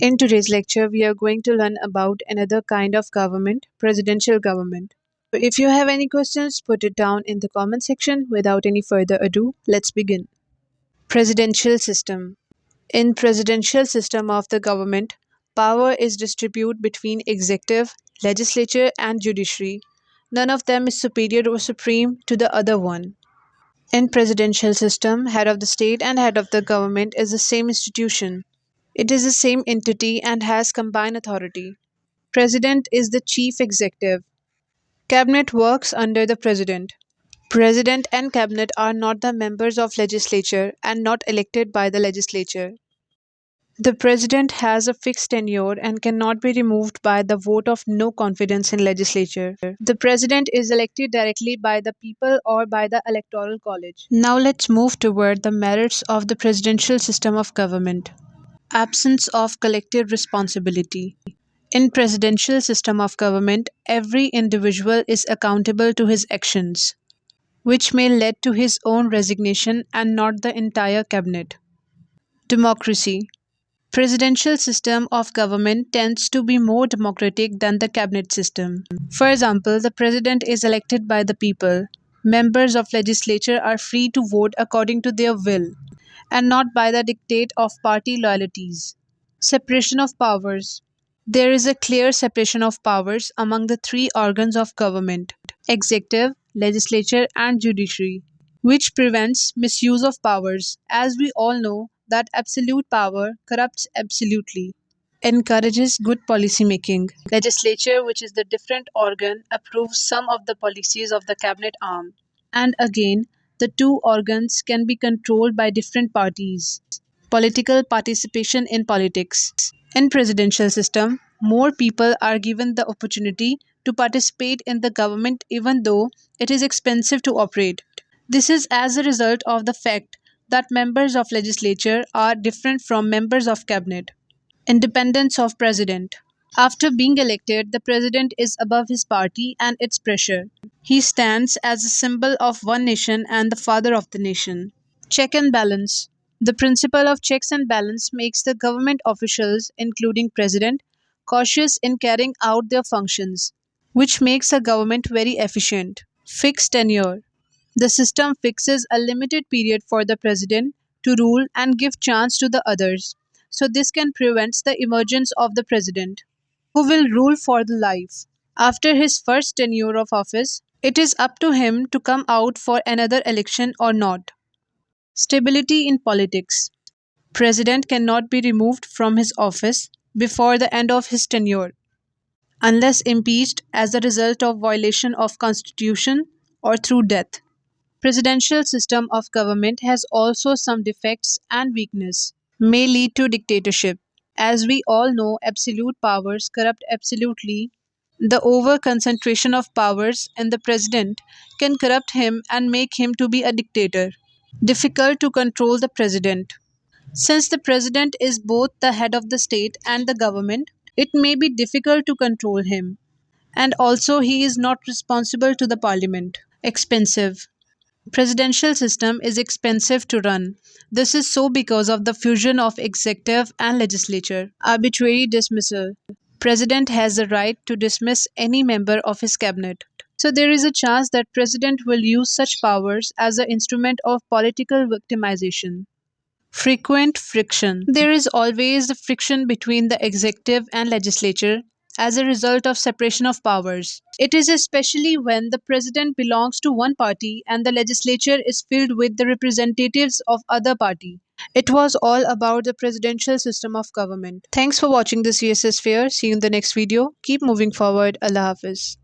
In today's lecture, we are going to learn about another kind of government, presidential government. So if you have any questions, put it down in the comment section. Without any further ado, let's begin. Presidential system. In presidential system of the government, power is distributed between executive, legislature and judiciary. None of them is superior or supreme to the other one. In presidential system, head of the state and head of the government is the same institution. It is the same entity and has combined authority. President is the chief executive. Cabinet works under the president. President and cabinet are not the members of legislature and not elected by the legislature. The president has a fixed tenure and cannot be removed by the vote of no confidence in legislature. The president is elected directly by the people or by the electoral college. Now let's move toward the merits of the presidential system of government. Absence of collective responsibility. In presidential system of government, every individual is accountable to his actions, which may lead to his own resignation and not the entire cabinet. Democracy. Presidential system of government tends to be more democratic than the cabinet system. For example, the president is elected by the people. Members of legislature are free to vote according to their will and not by the dictate of party loyalties. Separation of powers. There is a clear separation of powers among the three organs of government: executive, legislature, and judiciary, which prevents misuse of powers, as we all know that absolute power corrupts absolutely. Encourages good policy making. Legislature, which is the different organ, approves some of the policies of the cabinet arm. And again, the two organs can be controlled by different parties. Political participation in politics. In presidential system, more people are given the opportunity to participate in the government even though it is expensive to operate. This is as a result of the fact that members of legislature are different from members of cabinet. Independence of president. After being elected, the president is above his party and its pressure. He stands as a symbol of one nation and the father of the nation. Check and balance. The principle of checks and balance makes the government officials, including president, cautious in carrying out their functions, which makes a government very efficient. Fixed tenure. The system fixes a limited period for the president to rule and give chance to the others. So this can prevent the emergence of the president, who will rule for the life. After his first tenure of office, it is up to him to come out for another election or not. Stability in politics. President cannot be removed from his office before the end of his tenure unless impeached as a result of violation of constitution or through death. Presidential system of government has also some defects and weakness, may lead to dictatorship. As we all know, absolute powers corrupt absolutely. The over concentration of powers in the president can corrupt him and make him to be a dictator. Difficult to control the president. Since the president is both the head of the state and the government, it may be difficult to control him. And also, he is not responsible to the parliament. Expensive. Presidential system is expensive to run. This is so because of the fusion of executive and legislature. Arbitrary dismissal. President has the right to dismiss any member of his cabinet. So there is a chance that president will use such powers as an instrument of political victimization. Frequent friction. There is always the friction between the executive and legislature as a result of separation of powers. It is especially when the president belongs to one party and the legislature is filled with the representatives of other party. It was all about the presidential system of government. Thanks for watching the CSS Fair. See you in the next video. Keep moving forward. Allah Hafiz.